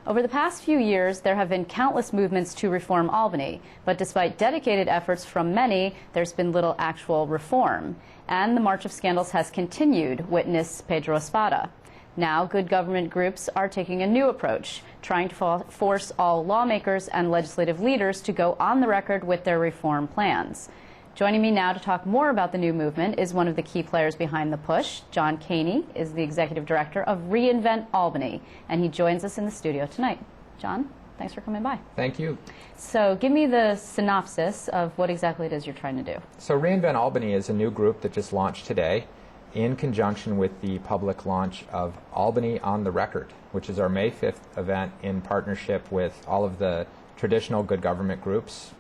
Over the past few years, there have been countless movements to reform Albany, but despite dedicated efforts from many, there's been little actual reform. And the March of Scandals has continued, witness Pedro Espada. Now, good government groups are taking a new approach, trying to force all lawmakers and legislative leaders to go on the record with their reform plans. Joining me now to talk more about the new movement is one of the key players behind the push. John Caney is the executive director of Reinvent Albany, and he joins us in the studio tonight. John, thanks for coming by. Thank you. So give me the synopsis of what exactly it is you're trying to do. So Reinvent Albany is a new group that just launched today in conjunction with the public launch of Albany on the Record, which is our May 5th event in partnership with all of the traditional good government groups,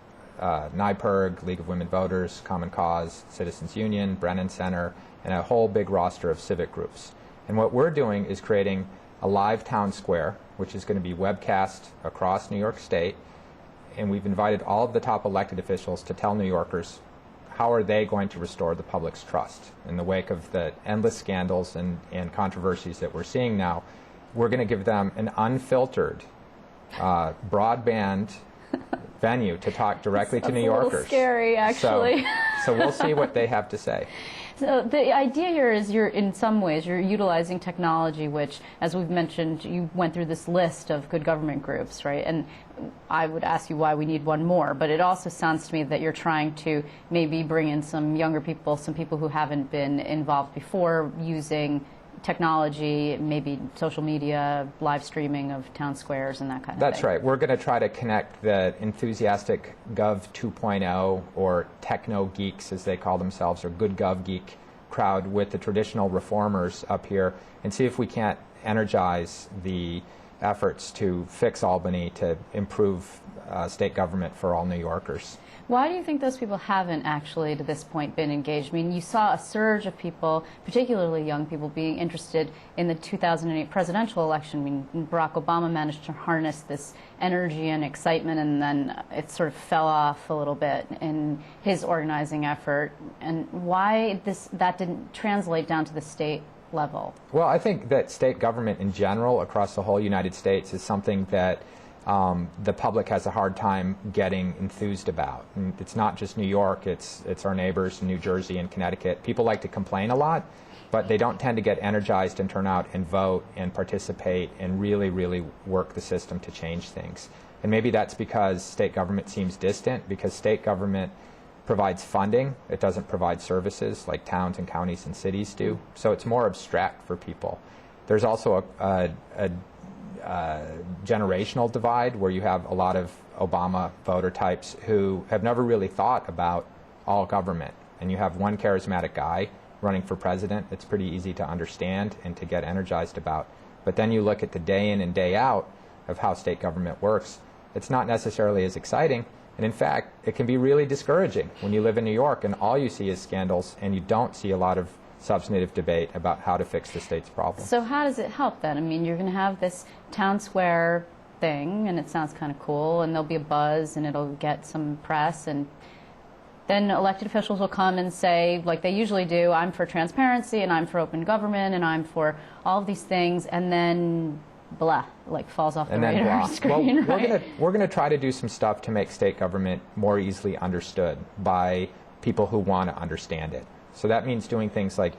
NYPIRG, League of Women Voters, Common Cause, Citizens Union, Brennan Center, and a whole big roster of civic groups. And what we're doing is creating a live town square, which is going to be webcast across New York State, and we've invited all of the top elected officials to tell New Yorkers how are they going to restore the public's trust. In the wake of the endless scandals and controversies that we're seeing now, we're going to give them an unfiltered, broadband venue to talk directly to New Yorkers. It's a little scary, actually. So we'll see what they have to say. So the idea here is in some ways, you're utilizing technology, which, as we've mentioned, you went through this list of good government groups, right? And I would ask you why we need one more, but it also sounds to me that you're trying to maybe bring in some younger people, some people who haven't been involved before, using technology, maybe social media, live streaming of town squares and that kind of thing. That's right. We're going to try to connect the enthusiastic Gov 2.0 or techno geeks, as they call themselves, or good Gov geek crowd with the traditional reformers up here and see if we can't energize the efforts to fix Albany, to improve state government for all New Yorkers. Why do you think those people haven't actually, to this point, been engaged? I mean, you saw a surge of people, particularly young people, being interested in the 2008 presidential election. I mean, Barack Obama managed to harness this energy and excitement, and then it sort of fell off a little bit in his organizing effort. And why that didn't translate down to the state level? Well, I think that state government in general across the whole United States is something that the public has a hard time getting enthused about. And it's not just New York, it's our neighbors, New Jersey and Connecticut. People like to complain a lot, but they don't tend to get energized and turn out and vote and participate and really, really work the system to change things. And maybe that's because state government seems distant, because state government provides funding. It doesn't provide services like towns and counties and cities do. So it's more abstract for people. There's also a generational divide where you have a lot of Obama voter types who have never really thought about all government. And you have one charismatic guy running for president that's pretty easy to understand and to get energized about. But then you look at the day in and day out of how state government works, it's not necessarily as exciting. And in fact, it can be really discouraging when you live in New York and all you see is scandals and you don't see a lot of substantive debate about how to fix the state's problems. So how does it help then? I mean, you're going to have this town square thing, and it sounds kind of cool, and there'll be a buzz, and it'll get some press, and then elected officials will come and say, like they usually do, I'm for transparency, and I'm for open government, and I'm for all of these things, and then blah, like falls off the radar screen. Well, we're going to try to do some stuff to make state government more easily understood by people who want to understand it. So that means doing things like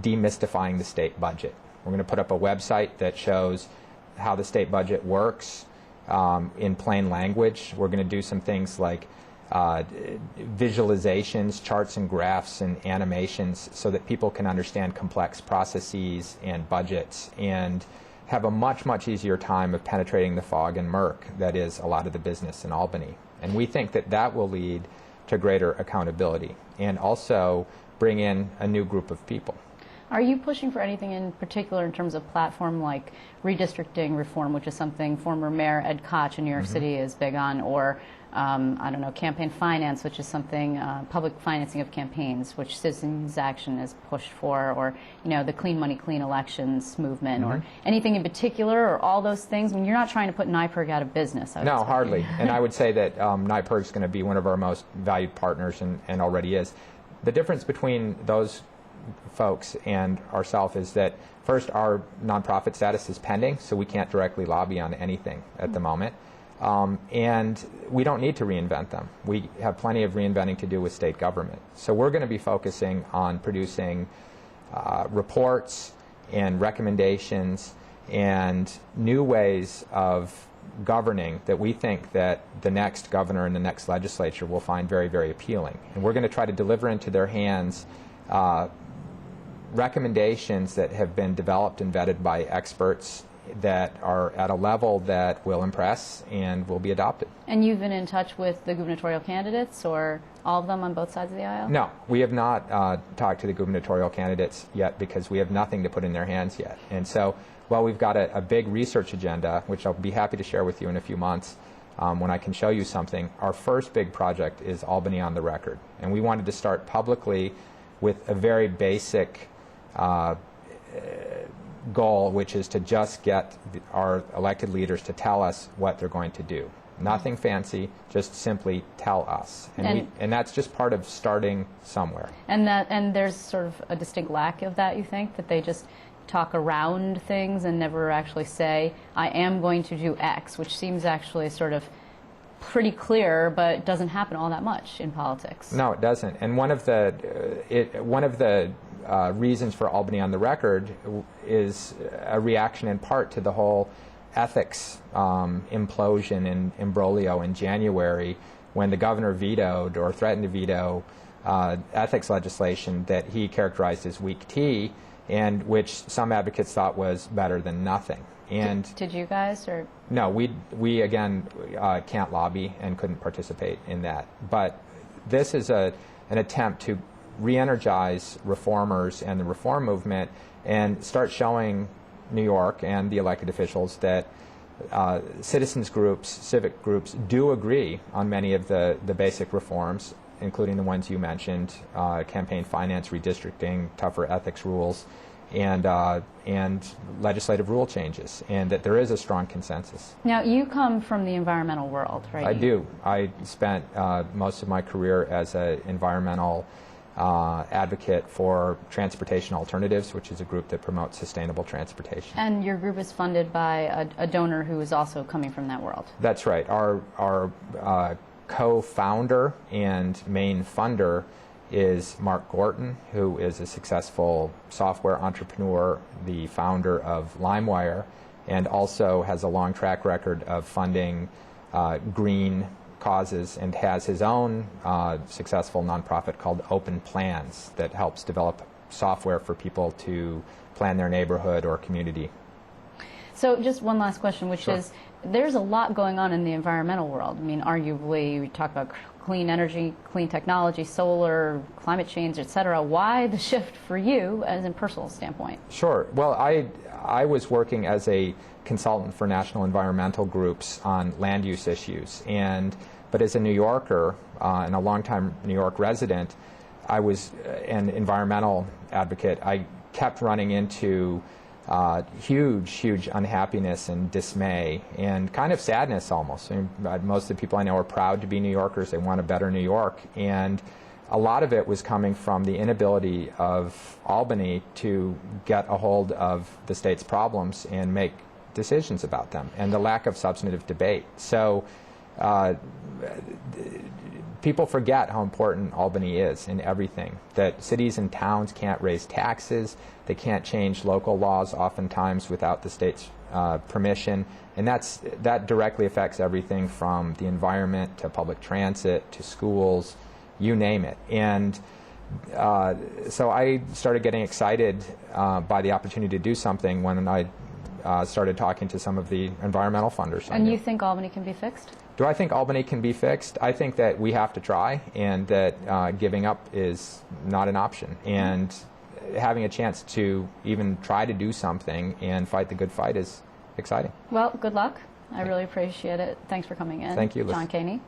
demystifying the state budget. We're going to put up a website that shows how the state budget works in plain language. We're going to do some things like visualizations, charts and graphs and animations so that people can understand complex processes and budgets and have a much, much easier time of penetrating the fog and murk that is a lot of the business in Albany. And we think that that will lead to greater accountability and also bring in a new group of people. Are you pushing for anything in particular in terms of platform like redistricting reform, which is something former Mayor Ed Koch in New York City is big on, or I don't know, campaign finance, which is something, public financing of campaigns, which Citizens Action has pushed for, or, you know, the Clean Money, Clean Elections movement, or anything in particular, or all those things? I mean, you're not trying to put NYPIRG out of business. No, hardly. And I would say that NYPIRG is going to be one of our most valued partners and already is. The difference between those folks and ourselves is that First, our nonprofit status is pending, so we can't directly lobby on anything at the moment. And we don't need to reinvent them. We have plenty of reinventing to do with state government. So we're going to be focusing on producing reports and recommendations and new ways of governing that we think that the next governor and the next legislature will find very, very appealing. And we're going to try to deliver into their hands recommendations that have been developed and vetted by experts that are at a level that will impress and will be adopted. And you've been in touch with the gubernatorial candidates, or all of them on both sides of the aisle? No, we have not talked to the gubernatorial candidates yet because we have nothing to put in their hands yet. And so while we've got a big research agenda, which I'll be happy to share with you in a few months when I can show you something, our first big project is Albany on the Record. And we wanted to start publicly with a very basic goal, which is to just get our elected leaders to tell us what they're going to do. Nothing fancy, just simply tell us. And that's just part of starting somewhere. And there's sort of a distinct lack of that, you think, that they just talk around things and never actually say, I am going to do X, which seems actually sort of pretty clear, but doesn't happen all that much in politics. No, it doesn't. And one of the reasons for Albany on the Record is a reaction in part to the whole ethics implosion and imbroglio in January when the governor vetoed or threatened to veto ethics legislation that he characterized as weak tea, and which some advocates thought was better than nothing. And did you guys, or? No, we again can't lobby and couldn't participate in that. But this is an attempt to re-energize reformers and the reform movement and start showing New York and the elected officials that citizens groups, civic groups do agree on many of the basic reforms, including the ones you mentioned, campaign finance, redistricting, tougher ethics rules, and legislative rule changes, and that there is a strong consensus. Now, you come from the environmental world, right? I do. I spent most of my career as an environmental advocate for Transportation Alternatives, which is a group that promotes sustainable transportation. And your group is funded by a donor who is also coming from that world. That's right. Our co-founder and main funder is Mark Gorton, who is a successful software entrepreneur, the founder of LimeWire, and also has a long track record of funding green causes and has his own successful nonprofit called Open Plans that helps develop software for people to plan their neighborhood or community. So just one last question, which Sure. is, there's a lot going on in the environmental world. I mean, arguably, we talk about clean energy, clean technology, solar, climate change, et cetera. Why the shift for you as a personal standpoint? Sure. Well, I was working as a consultant for national environmental groups on land use issues, but as a New Yorker and a longtime New York resident, I was an environmental advocate. I kept running into huge unhappiness and dismay and kind of sadness almost. I mean, most of the people I know are proud to be New Yorkers. They want a better New York. And a lot of it was coming from the inability of Albany to get a hold of the state's problems and make decisions about them, and the lack of substantive debate. So people forget how important Albany is in everything, that cities and towns can't raise taxes, they can't change local laws oftentimes without the state's permission, and that directly affects everything from the environment to public transit to schools, you name it. And so I started getting excited by the opportunity to do something when I started talking to some of the environmental funders. And you think Albany can be fixed? Do I think Albany can be fixed? I think that we have to try, and that giving up is not an option. And having a chance to even try to do something and fight the good fight is exciting. Well, good luck. I really appreciate it. Thanks for coming in. Thank you, Liz. John Caney.